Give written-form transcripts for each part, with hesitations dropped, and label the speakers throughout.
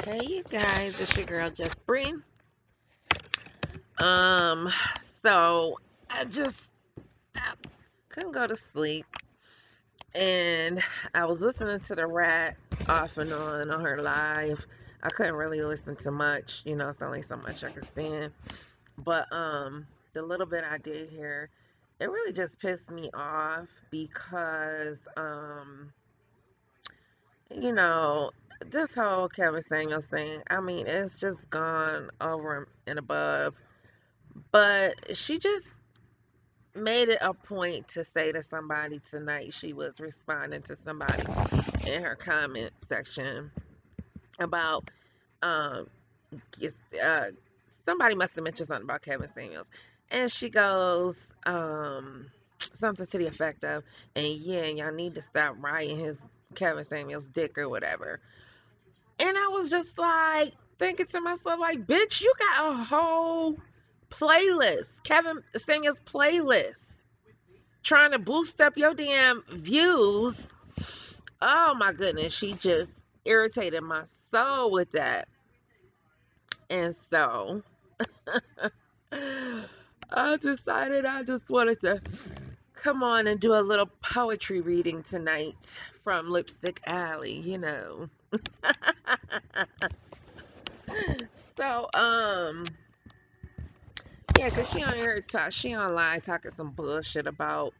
Speaker 1: Hey you guys, it's your girl Just Breen. Um, so I couldn't go to sleep, and I was listening to the rat off and on her live. I couldn't really listen to much, it's only so much I could stand. But the little bit I did hear, it really just pissed me off because you know, this whole Kevin Samuels thing, I mean, it's just gone over and above. But she just made it a point to say to somebody tonight, she was responding to somebody in her comment section about, um, yes, uh, somebody must have mentioned something about Kevin Samuels. And she goes, something to the effect of, and yeah, y'all need to stop riding his Kevin Samuels dick or whatever. And I was just like thinking to myself, like, bitch, you got a whole playlist, Kevin Samuels playlist, trying to boost up your damn views. Oh my goodness, she just irritated my soul with that. And so I decided I just wanted to come on and do a little poetry reading tonight from Lipstick Alley. So, yeah, cause she online talking some bullshit about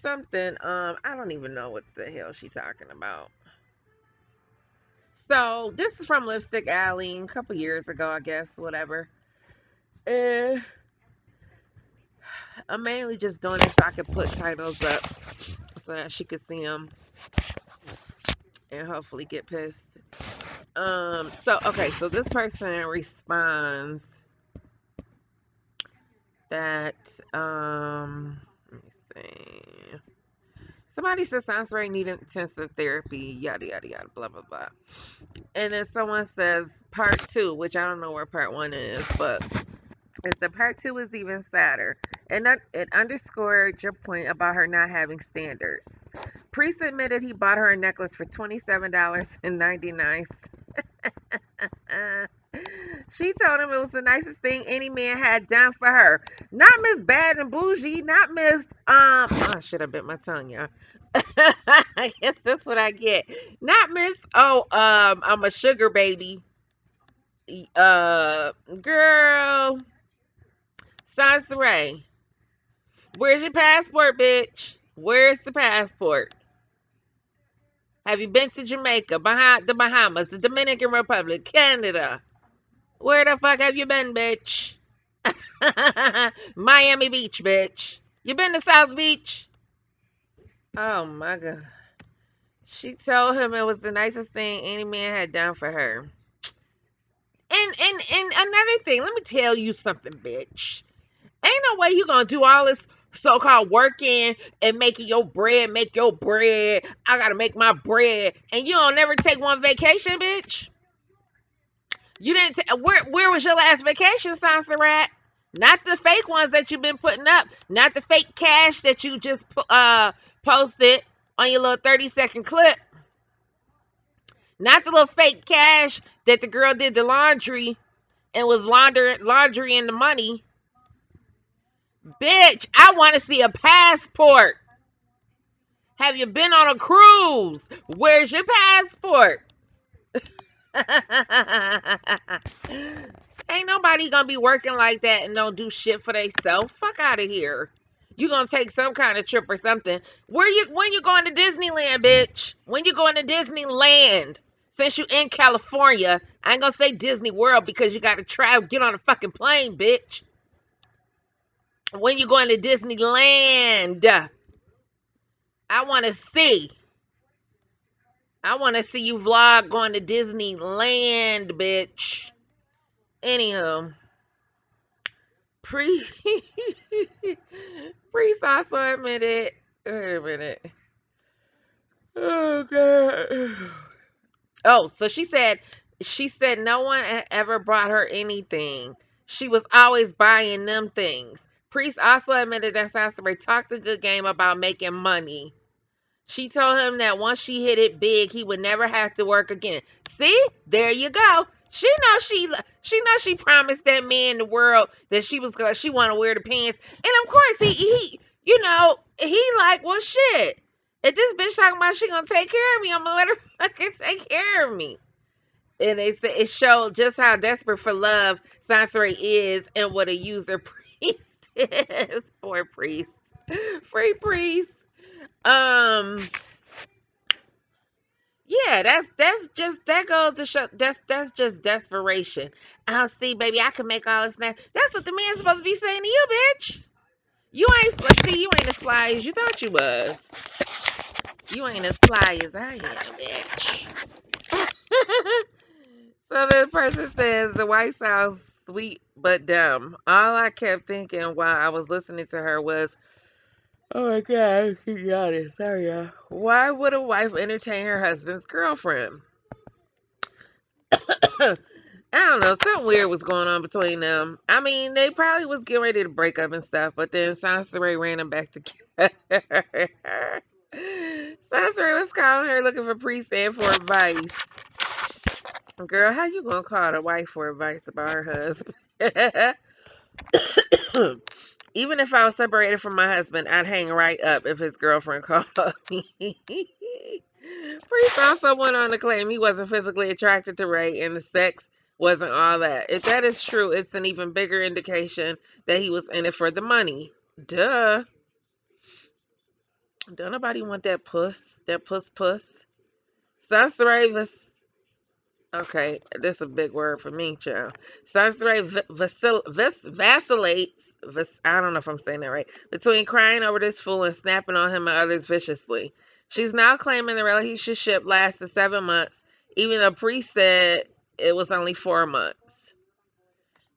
Speaker 1: something. I don't even know what the hell she talking about. So this is from Lipstick Alley a couple years ago, I guess, whatever. And I'm mainly just doing it so I could put titles up so that she could see them and hopefully get pissed. So okay, so this person responds that let me see. Somebody says Soncerae need intensive therapy, yada yada yada, blah blah blah. And then someone says part two, which I don't know where part one is, but it's the part two is even sadder. And that it underscored your point about her not having standards. Priest admitted he bought her a necklace for $27.99. She told him it was the nicest thing any man had done for her. Not Miss Bad and Bougie, not Miss oh shit, I bit my tongue, y'all. I guess that's what I get. Not Miss I'm a sugar baby. Girl, Soncerae, where's your passport, bitch? Where's the passport? Have you been to Jamaica, the Bahamas, the Dominican Republic, Canada? Where the fuck have you been, bitch? Miami Beach, bitch. You been to South Beach? Oh my god. She told him it was the nicest thing any man had done for her. And another thing, let me tell you something, bitch. Ain't no way you gonna do all this so-called working and making your bread, make your bread. I gotta make my bread, and you don't never take one vacation, bitch. You didn't. Where was your last vacation, Soncerae? Not the fake ones that you've been putting up. Not the fake cash that you just posted on your little 30-second clip. Not the little fake cash that the girl did the laundry and was laundering the money. Bitch, I want to see a passport. Have you been on a cruise? Where's your passport? Ain't nobody gonna be working like that and don't do shit for themselves. Fuck out of here. You gonna take some kind of trip or something. When you going to Disneyland, bitch? When you going to Disneyland? Since you in California, I ain't gonna say Disney World because you gotta travel, get on a fucking plane, bitch. When you going to Disneyland? I wanna see. I wanna see you vlog going to Disneyland, bitch. Anywho. Priest, Priest also admitted. Wait a minute. Oh god. Oh, so she said no one had ever brought her anything. She was always buying them things. Priest also admitted that Soncerae talked a good game about making money. She told him that once she hit it big, he would never have to work again. See, there you go. She promised that man the world that she want to wear the pants, and of course he like, well, shit. If this bitch talking about she gonna take care of me, I'm gonna let her fucking take care of me. And it showed just how desperate for love Soncerae is and what a user priest is. Poor priest, free priest. Um, yeah, that's just that goes to show that's just desperation. Oh, see, baby, I can make all this now. That's what the man's supposed to be saying to you, bitch. You ain't as fly as you thought you was. You ain't as fly as I am, bitch. So the person says the wife sounds sweet but dumb. All I kept thinking while I was listening to her was, "Oh my god, I keep yawning. Sorry, y'all. Why would a wife entertain her husband's girlfriend?" I don't know. Something weird was going on between them. I mean, they probably was getting ready to break up and stuff, but then Sansaray ran them back together. Sansaray was calling her looking for priest and for advice. Girl, how you gonna call the wife for advice about her husband? Even if I was separated from my husband, I'd hang right up if his girlfriend called me. Priest also went on to claim he wasn't physically attracted to Ray and the sex wasn't all that. If that is true, it's an even bigger indication that he was in it for the money. Duh. Don't nobody want that puss. That puss. Sansray Okay, this is a big word for me, child. Soncerae vacillates. I don't know if I'm saying that right. Between crying over this fool and snapping on him and others viciously. She's now claiming the relationship lasted 7 months, even though Priest said it was only 4 months.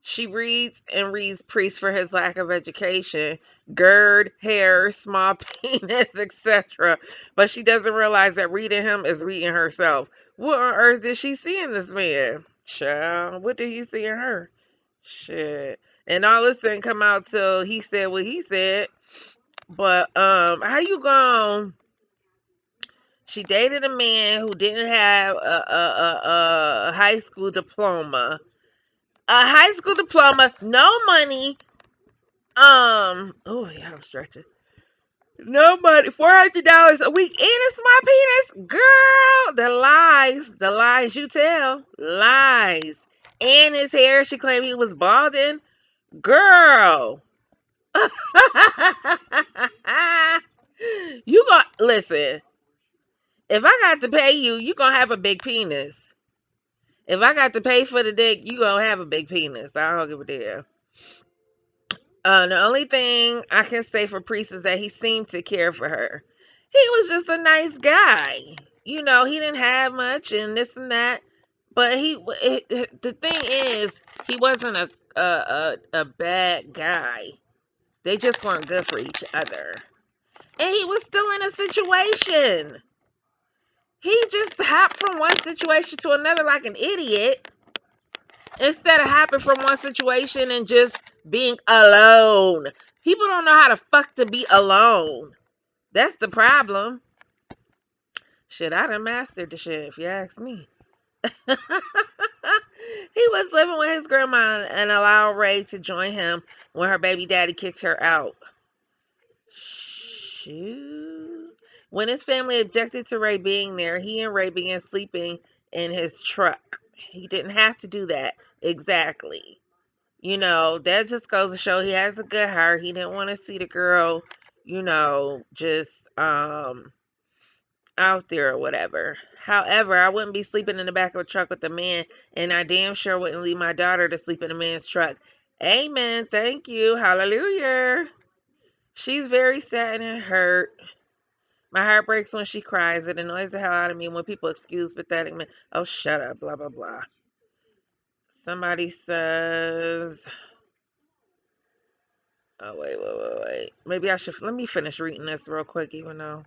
Speaker 1: She reads and reads Priest for his lack of education, gird, hair, small penis, etc. But she doesn't realize that reading him is reading herself. What on earth did she see in this man? Child, what did he see in her? Shit. And all this didn't come out till he said what he said. But how you going? She dated a man who didn't have a high school diploma. A high school diploma, no money. Oh yeah, I'm stretching. No money, $400 a week, and a small penis, girl. The lies you tell, lies. And his hair, she claimed he was balding, girl. You got listen. If I got to pay you, you gonna have a big penis. If I got to pay for the dick, you gonna have a big penis. I don't give a damn. The only thing I can say for Priest is that he seemed to care for her. He was just a nice guy. You know, he didn't have much and this and that, but the thing is, he wasn't a bad guy. They just weren't good for each other, and he was still in a situation. He just hopped from one situation to another like an idiot instead of hopping from one situation and just being alone. People don't know how to fuck to be alone. That's the problem. Shit, I done mastered the shit, if you ask me. He was living with his grandma and allowed Ray to join him when her baby daddy kicked her out. Shoot. When his family objected to Ray being there, he and Ray began sleeping in his truck. He didn't have to do that. Exactly. That just goes to show he has a good heart. He didn't want to see the girl, just out there or whatever. However, I wouldn't be sleeping in the back of a truck with a man, and I damn sure wouldn't leave my daughter to sleep in a man's truck. Amen. Thank you. Hallelujah. She's very sad and hurt. My heart breaks when she cries. It annoys the hell out of me when people excuse pathetic men. Oh, shut up. Blah, blah, blah. Somebody says, oh, wait. Maybe I should, let me finish reading this real quick, even though.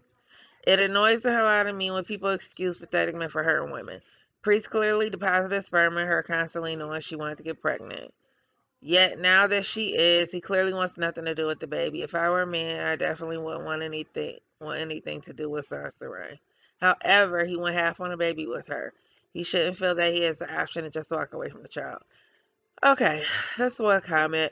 Speaker 1: It annoys the hell out of me when people excuse pathetic men for hurting women. Priest clearly deposited sperm in her, constantly knowing she wanted to get pregnant. Yet now that she is, he clearly wants nothing to do with the baby. If I were a man, I definitely wouldn't want anything. want anything to do with Soncerae. However, he went half on a baby with her. He shouldn't feel that he has the option to just walk away from the child. Okay, that's one comment.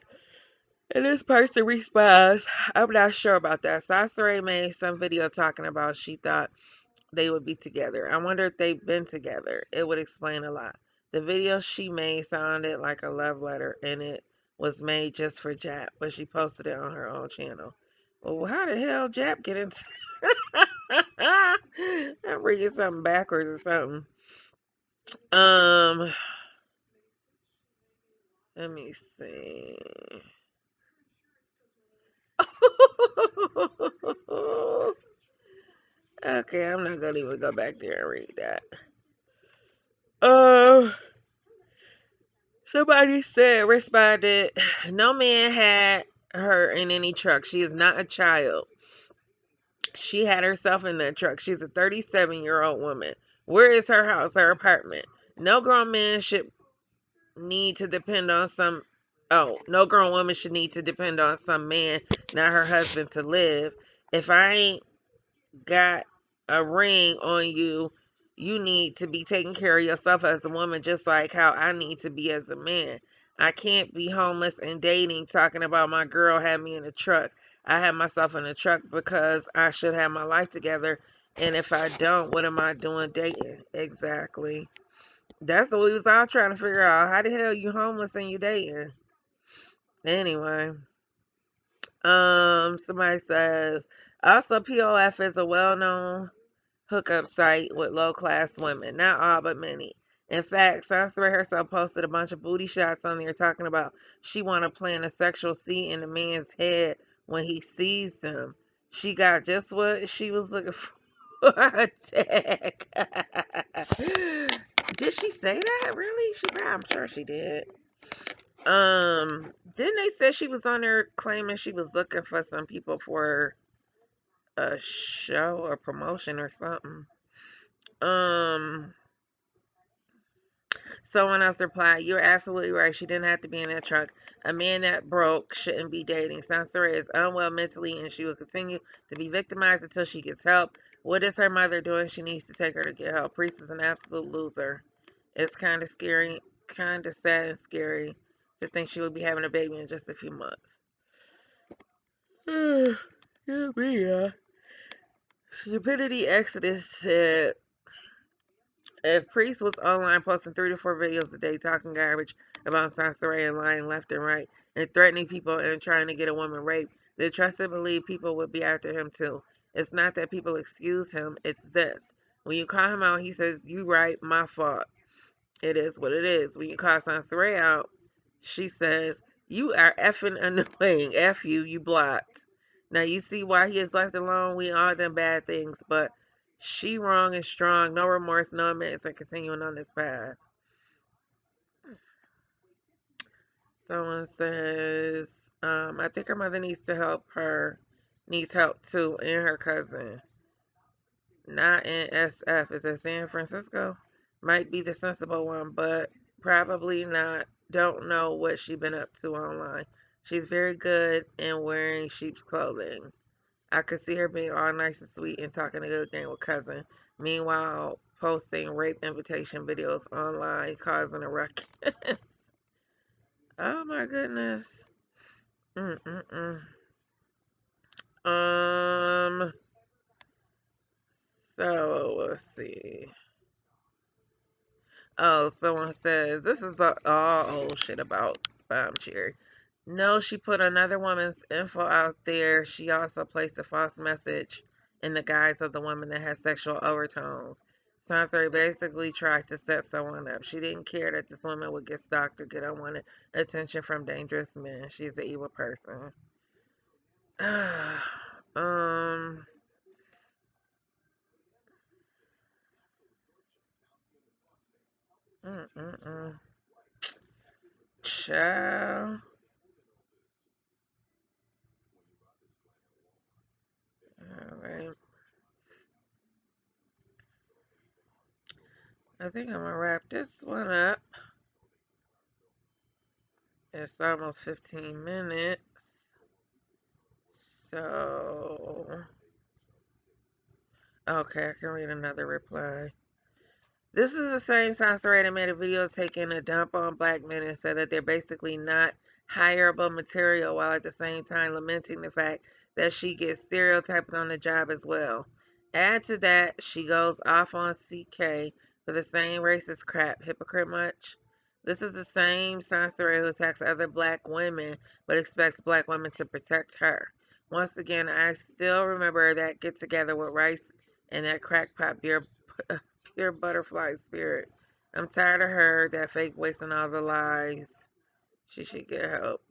Speaker 1: And this person responds, I'm not sure about that. Soncerae made some video talking about she thought they would be together. I wonder if they've been together. It would explain a lot. The video she made sounded like a love letter, and it was made just for Jap, but she posted it on her own channel. Well, how the hell Jap get into? I'm reading something backwards or something. Um, let me see. Okay, I'm not gonna even go back there and read that. Uh, Somebody responded, no man had her in any truck. She is not a child. She had herself in that truck. She's a 37-year-old woman. Where is her house, her apartment? No grown man should need to depend on some. Oh, no grown woman should need to depend on some man, not her husband, to live. If I ain't got a ring on you, you need to be taking care of yourself as a woman, just like how I need to be as a man. I can't be homeless and dating, talking about my girl had me in a truck. I have myself in a truck because I should have my life together. And if I don't, what am I doing dating? Exactly. That's what we was all trying to figure out. How the hell you homeless and you dating? Anyway. Somebody says also POF is a well known hookup site with low class women. Not all, but many. In fact, Soncerae herself posted a bunch of booty shots on there talking about she want to plant a sexual seed in the man's head when he sees them. She got just what she was looking for. Tag. Did she say that? Really? I'm sure she did. Didn't they say she was on there claiming she was looking for some people for a show or promotion or something? Um, Someone else replied, you're absolutely right. She didn't have to be in that truck. A man that broke shouldn't be dating. Soncerae is unwell mentally and she will continue to be victimized until she gets help. What is her mother doing? She needs to take her to get help. Priest is an absolute loser. It's kind of scary, kind of sad and scary to think she will be having a baby in just a few months. Yeah. Stupidity Exodus said, if Priest was online posting 3 to 4 videos a day talking garbage about Soncerae and lying left and right and threatening people and trying to get a woman raped, then trust and believe people would be after him too. It's not that people excuse him, it's this. When you call him out, he says, you right, my fault. It is what it is. When you call Soncerae out, she says, you are effing annoying. F you, you blocked. Now you see why he is left alone. We all done bad things, but she wrong and strong. No remorse, no admittance, and continuing on this path. Someone says, I think her mother needs help too, and her cousin. Not in SF. Is it San Francisco? Might be the sensible one, but probably not. Don't know what she been up to online. She's very good in wearing sheep's clothing. I could see her being all nice and sweet and talking a good game with cousin. Meanwhile, posting rape invitation videos online, causing a ruckus. Oh my goodness. Mm-mm-mm. Um. So let's see. Oh, someone says this is all old shit about Cherry. No, she put another woman's info out there. She also placed a false message in the guise of the woman that has sexual overtones. Soncerae basically tried to set someone up. She didn't care that this woman would get stalked or get unwanted attention from dangerous men. She's an evil person. um, mm-mm-mm. Child. All right. I think I'm gonna wrap this one up. It's almost 15 minutes. So Okay, I can read another reply. This is the same Soncerae that made a video taking a dump on black men and said that they're basically not hireable material, while at the same time lamenting the fact that she gets stereotyped on the job as well. Add to that, she goes off on CK for the same racist crap. Hypocrite much? This is the same Soncerae who attacks other black women but expects black women to protect her. Once again, I still remember that get together with Rice and that crackpot beer pure butterfly spirit. I'm tired of her, that fake voice and all the lies. She should get help.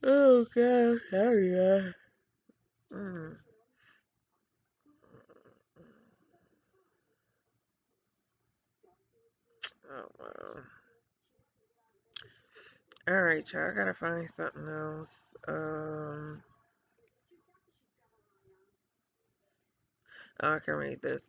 Speaker 1: Oh god, sorry, yeah. Mm. Oh wow. Alright, y'all, I gotta find something else. Oh, I can read this.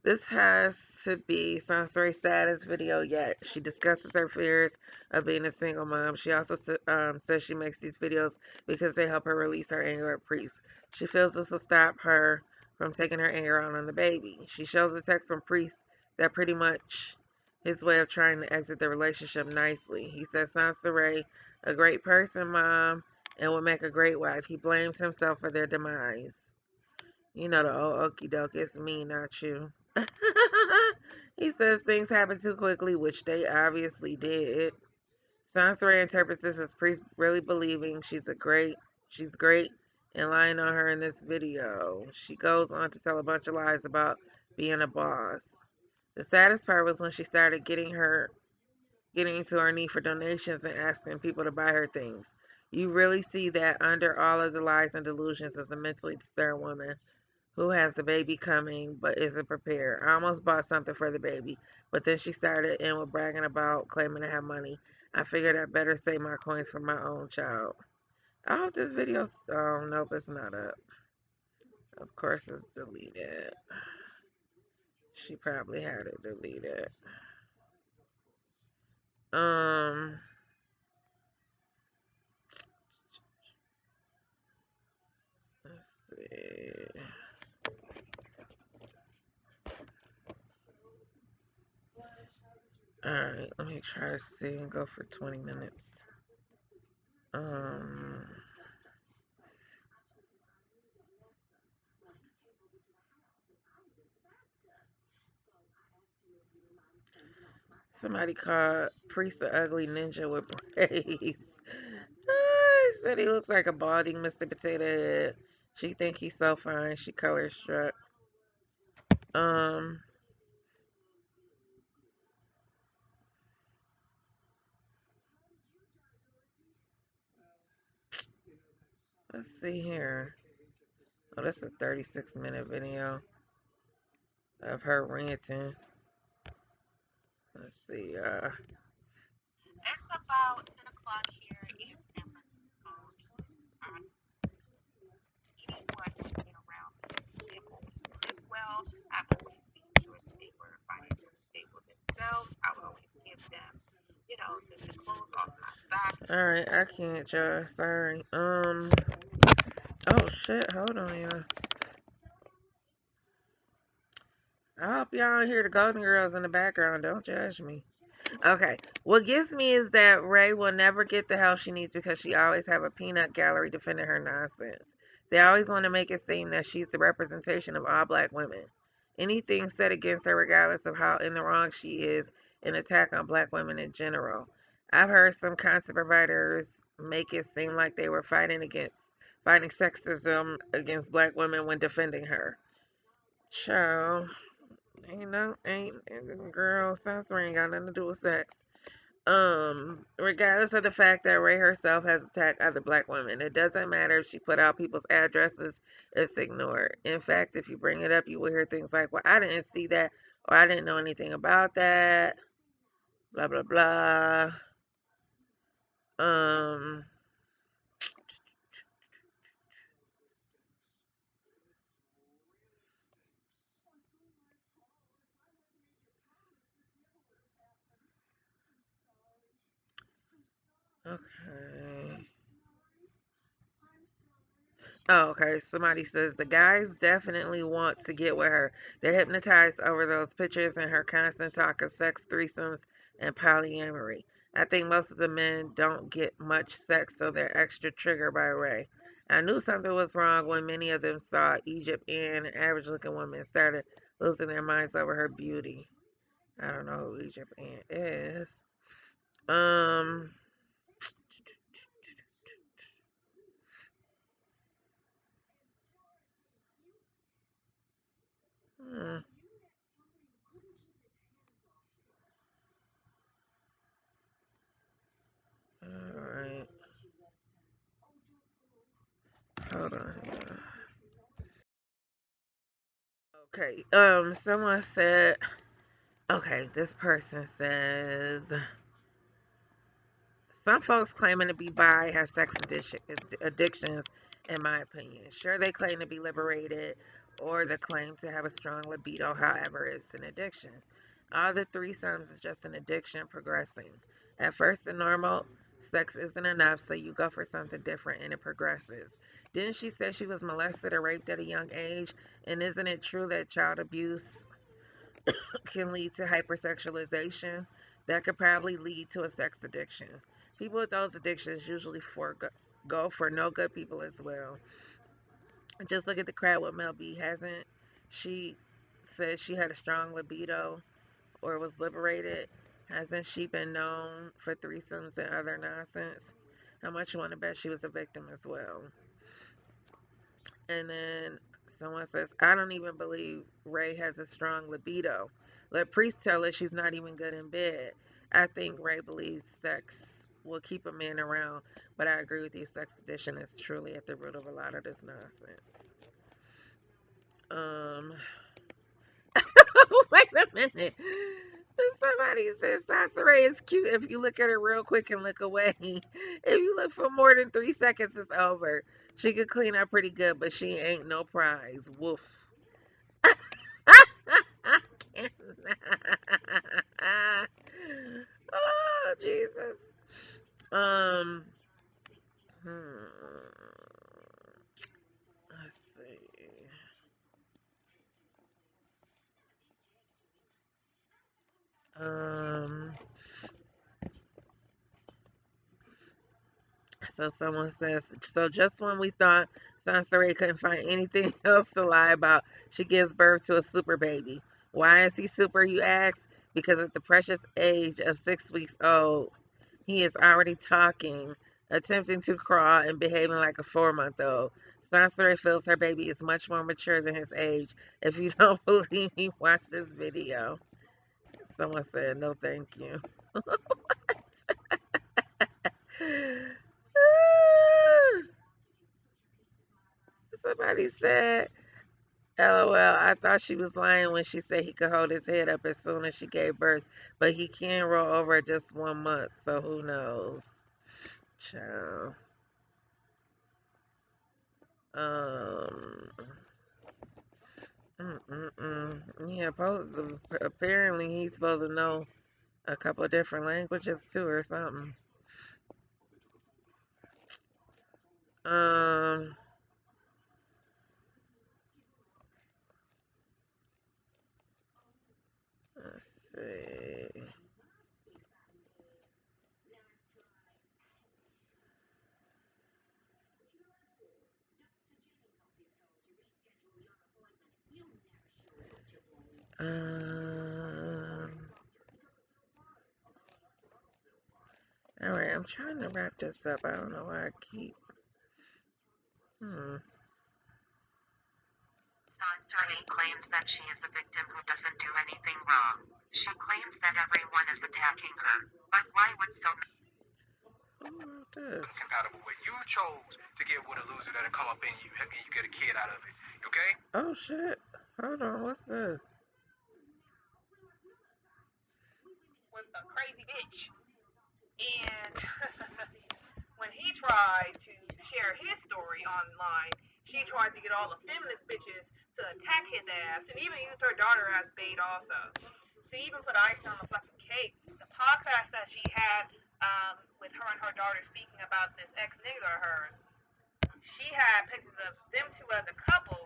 Speaker 1: This has to be Soncerae's saddest video yet. She discusses her fears of being a single mom. She also says she makes these videos because they help her release her anger at Priest. She feels this will stop her from taking her anger out on the baby. She shows a text from Priest that pretty much his way of trying to exit the relationship nicely. He says Soncerae, a great person, mom, and would make a great wife. He blames himself for their demise. You know the old okie doke, it's me, not you. He says things happen too quickly, which they obviously did. Sansaray interprets this as Priest really believing she's great and lying on her in this video. She goes on to tell a bunch of lies about being a boss. The saddest part was when she started getting into her need for donations and asking people to buy her things. You really see that under all of the lies and delusions as a mentally disturbed woman who has the baby coming but isn't prepared. I almost bought something for the baby, but then she started in with bragging about claiming to have money. I figured I better save my coins for my own child. I hope this video's. Oh, nope, it's not up. Of course, it's deleted. She probably had it deleted. Um, let's see. Alright, let me try to see and go for 20 minutes. Um, Somebody called Priest the ugly ninja with braids. He said he looks like a balding Mr. Potato Head. She think he's so fine. She color struck. Um, let's see here. Oh, that's a 36-minute video of her ranting. Let's see. It's about 10 o'clock here in San Francisco. Eating what around well, I've always been sure that they were financially stable themselves. I would always give them, the clothes off my back. All right, I can't, y'all. Sorry. Oh shit. Hold on, y'all. I hope y'all don't hear the Golden Girls in the background. Don't judge me. Okay. What gets me is that Ray will never get the help she needs because she always have a peanut gallery defending her nonsense. They always want to make it seem that she's the representation of all black women. Anything said against her, regardless of how in the wrong she is, an attack on black women in general. I've heard some content providers make it seem like they were fighting sexism against black women when defending her. Child, ain't girl, Sansa ain't got nothing to do with sex. Regardless of the fact that Ray herself has attacked other black women, it doesn't matter if she put out people's addresses, it's ignored. In fact, if you bring it up, you will hear things like, well, I didn't see that, or I didn't know anything about that, blah, blah, blah. Um, okay. Oh, okay. Somebody says the guys definitely want to get with her. They're hypnotized over those pictures and her constant talk of sex, threesomes, and polyamory. I think most of the men don't get much sex, so they're extra triggered by Ray. I knew something was wrong when many of them saw Egypt Ann, an average looking woman, started losing their minds over her beauty. I don't know who Egypt Ann is. Um, hmm, all right. Hold on here. Okay. Someone said, okay, this person says some folks claiming to be bi have addictions, in my opinion. Sure, they claim to be liberated or they claim to have a strong libido, however, it's an addiction. All the threesomes is just an addiction progressing. At first, the normal sex isn't enough, so you go for something different and it progresses. Didn't she say she was molested or raped at a young age? And isn't it true that child abuse can lead to hypersexualization? That could probably lead to a sex addiction. People with those addictions usually go for no good people as well. Just look at the crowd with Mel B. Hasn't she said she had a strong libido or was liberated? Hasn't she been known for threesomes and other nonsense? How much you want to bet she was a victim as well? And then someone says, I don't even believe Ray has a strong libido. Let Priest tell her she's not even good in bed. I think Ray believes sex will keep a man around, but I agree with you. Sex addiction is truly at the root of a lot of this nonsense. Um, wait a minute. Somebody says Soncerae is cute if you look at her real quick and look away. If you look for more than 3 seconds, it's over. She could clean up pretty good, but she ain't no prize. Woof. I cannot. Oh, Jesus. Um, hmm, let's see. Um, so someone says, so just when we thought Sansaray couldn't find anything else to lie about, she gives birth to a super baby. Why is he super, you ask? Because at the precious age of 6 weeks old, he is already talking, attempting to crawl, and behaving like a 4 month old. Sansaray feels her baby is much more mature than his age. If you don't believe me, watch this video. Someone said, no, thank you. Somebody said, LOL, I thought she was lying when she said he could hold his head up as soon as she gave birth, but he can roll over at just 1 month, so who knows? Child. Um, yeah, apparently he's supposed to know a couple of different languages too, or something. Um, let's see. Um, all right, I'm trying to wrap this up. I don't know why I keep. Hmm.
Speaker 2: Soncerae claims that she is a victim who doesn't do anything wrong. She claims that everyone is attacking her. But why would so many
Speaker 1: Who wrote this?
Speaker 2: compatible with you chose to get with a loser that'll come up in you, help you get a kid out of it. Okay?
Speaker 1: Oh shit. Hold on, what's this?
Speaker 2: With a crazy bitch. And when he tried to share his story online, she tried to get all the feminist bitches to attack his ass and even used her daughter as bait also. To even put icing on the fucking cake, the podcast that she had with her and her daughter speaking about this ex nigga of hers, she had pictures of them two as a couple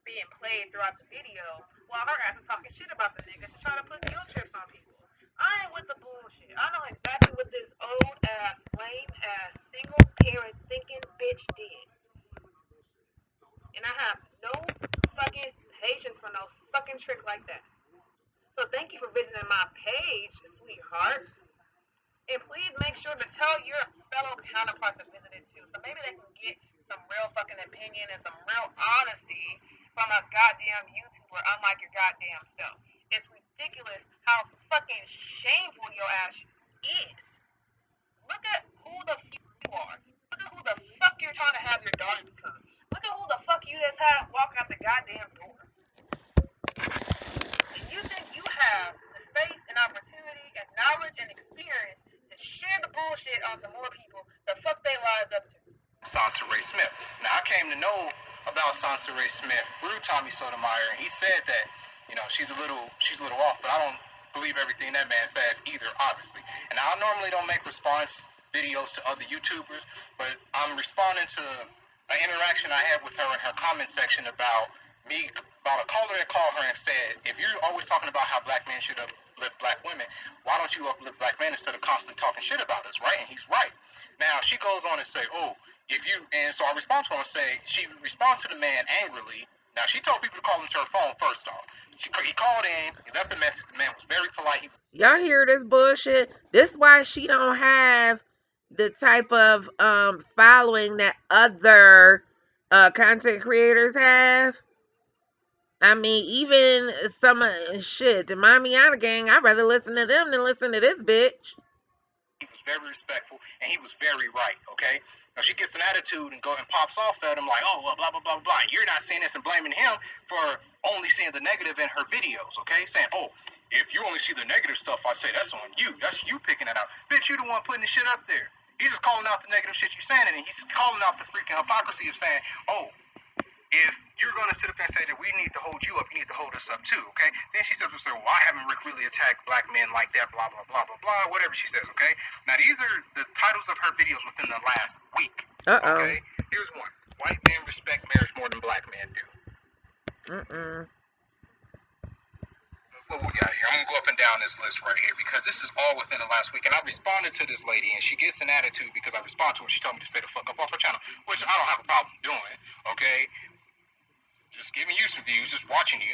Speaker 2: being played throughout the video while her ass is talking shit about the niggas to try to put guilt trips on people. I ain't with the bullshit. I know exactly what this old ass, lame ass, single parent thinking bitch did. And I have no fucking patience for no fucking trick like that. So thank you for visiting my page, sweetheart. And please make sure to tell your fellow counterparts to visit it too. So maybe they can get some real fucking opinion and some real honesty from a goddamn YouTuber, unlike your goddamn self. It's ridiculous how fucking shameful your ass is. Look at who the fuck you are. Look at who the fuck you're trying to have your daughter become. Look at who the fuck you just had walk out the goddamn door. And you think you have the space and opportunity and knowledge and experience to share the bullshit onto more people the fuck they lives up to.
Speaker 3: Soncerae Smith. Now, I came to know about Soncerae Smith through Tommy Sotomayor, and he said that, she's a little off, but I don't believe everything that man says either, obviously. And I normally don't make response videos to other YouTubers, but I'm responding to an interaction I had with her in her comment section about a caller that called her and said, if you're always talking about how black men should uplift black women, why don't you uplift black men instead of constantly talking shit about us, right? And he's right. Now, she goes on and say, so I respond to her and say, she responds to the man angrily. Now, she told people to call into her phone first off. He called in, he left a message, the man was very polite.
Speaker 1: Y'all hear this bullshit? This is why she don't have the type of following that other content creators have. I mean, even some shit, the Mamiana gang, I'd rather listen to them than listen to this bitch.
Speaker 3: He was very respectful, and he was very right, okay? Now, she gets an attitude and pops off at him like, oh, well, blah, blah, blah, blah. You're not seeing this and blaming him for only seeing the negative in her videos, okay? Saying, oh, if you only see the negative stuff, I say that's on you. That's you picking it out. Bitch, you the one putting the shit up there. He's just calling out the negative shit you're saying, and he's calling out the freaking hypocrisy of saying, oh, if you're going to sit up there and say that we need to hold you up, you need to hold us up too, okay? Then she says, well, I haven't really attacked black men like that, blah, blah, blah, blah, blah, whatever she says, okay? Now, these are the titles of her videos within the last week, okay? Here's one. White men respect marriage more than black men do. What we got here? I'm going to go up and down this list right here because this is all within the last week. And I responded to this lady, and she gets an attitude because I respond to her. She told me to stay the fuck up off her channel, which I don't have a problem doing, okay? Just giving you some views, just watching you,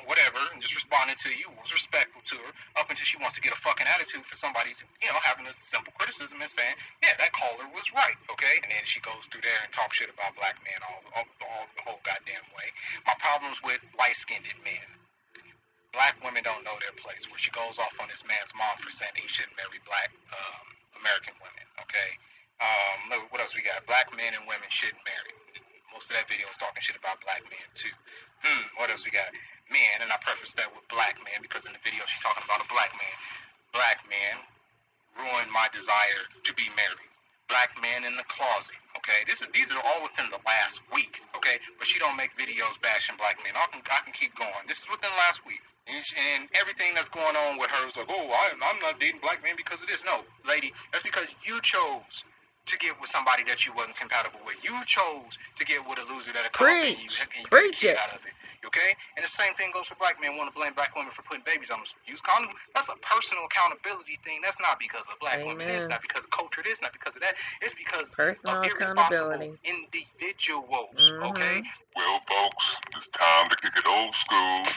Speaker 3: whatever, and just responding to you, was respectful to her, up until she wants to get a fucking attitude for somebody, having a simple criticism and saying, yeah, that caller was right, okay? And then she goes through there and talks shit about black men all the whole goddamn way. My problems with light-skinned men. Black women don't know their place, where she goes off on this man's mom for saying that he shouldn't marry black American women, okay? What else we got? Black men and women shouldn't marry. Most of that video is talking shit about black men too. What else we got? Men, and I preface that with black men because in the video she's talking about a black man. Black men ruined my desire to be married. Black men in the closet. Okay, these are all within the last week. Okay, but she don't make videos bashing black men. I can keep going. This is within the last week. And everything that's going on with her is like, oh, I'm not dating black men because of this. No, lady, that's because you chose to get with somebody that you wasn't compatible with. You chose to get with a loser that'll come up and you get a kid out of it. Okay? And the same thing goes for black men. Want to blame black women for putting babies on them. Use condoms. That's a personal accountability thing. That's not because of black women. It's not because of culture. It's not because of that. It's because
Speaker 1: personal
Speaker 3: of irresponsible individuals. Okay?
Speaker 4: Well, folks, it's time to kick it old school.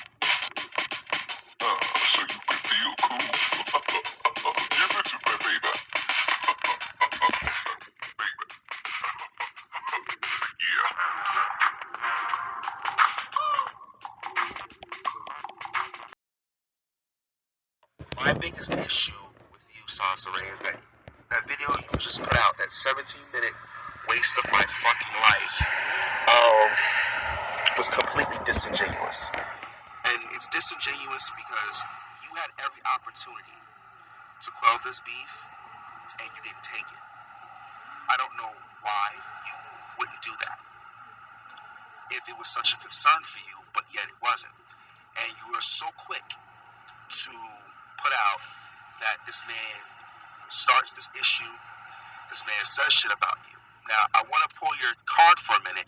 Speaker 4: So you can feel cool. Give it to me, baby.
Speaker 5: My biggest issue with you, Soncerae, is that video you just put out, that 17-minute waste of my fucking life, was completely disingenuous. And it's disingenuous because you had every opportunity to quell this beef, and you didn't take it. I don't know why you wouldn't do that. If it was such a concern for you, but yet it wasn't. And you were so quick to put out that this man starts this issue, this man says shit about you. Now, I want to pull your card for a minute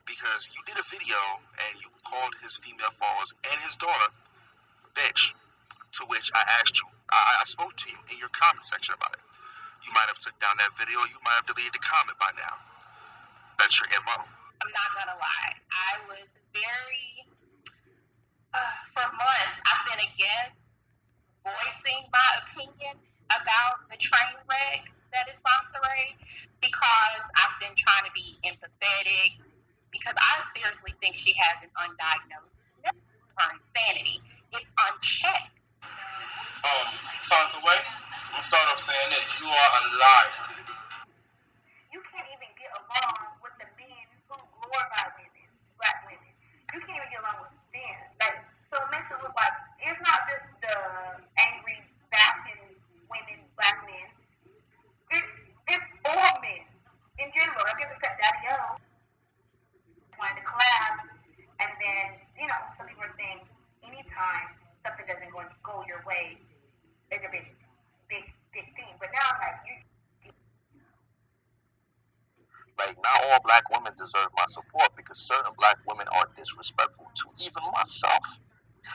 Speaker 5: because you did a video and you called his female followers and his daughter bitch. To which I asked you, I spoke to you in your comment section about it. You might have took down that video, you might have deleted the comment by now. That's your MO.
Speaker 2: I'm not gonna lie. I was very, for months, I've been against voicing my opinion about the train wreck that is Soncerae because I've been trying to be empathetic because I seriously think she has an undiagnosed her insanity is unchecked.
Speaker 5: Soncerae, let's start off saying that you are a liar.
Speaker 2: You can't even get along with the men who glorify women, black women. You can't even get along with men. Like, so it makes it look like it's not just the angry, bashing women, black men. It's all men in general. I guess except Daddy O wanted to collab, and then some people are saying anytime something doesn't go your way, it's a big thing. But now I'm like,
Speaker 5: Like, not all black women deserve my support because certain black women are disrespectful to even myself.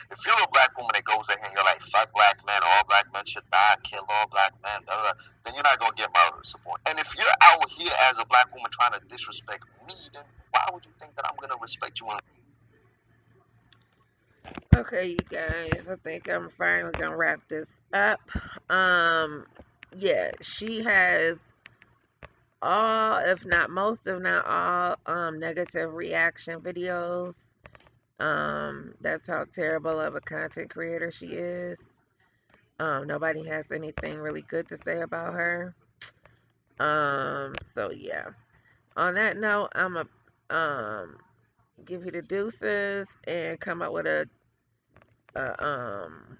Speaker 5: If you're a black woman that goes in here and you're like, fuck black men, all black men should die, kill all black men, blah, blah, then you're not going to get my support. And if you're out here as a black woman trying to disrespect me, then why would you think that I'm going to respect you?
Speaker 1: Okay, you guys, I think I'm finally gonna wrap this up. Um, yeah, she has all, if not most, if not all, negative reaction videos. That's how terrible of a content creator she is. Nobody has anything really good to say about her. So yeah. On that note, I'm a give you the deuces and come up with a um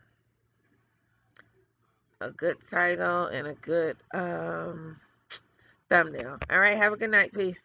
Speaker 1: a good title and a good thumbnail. All right, have a good night. Peace.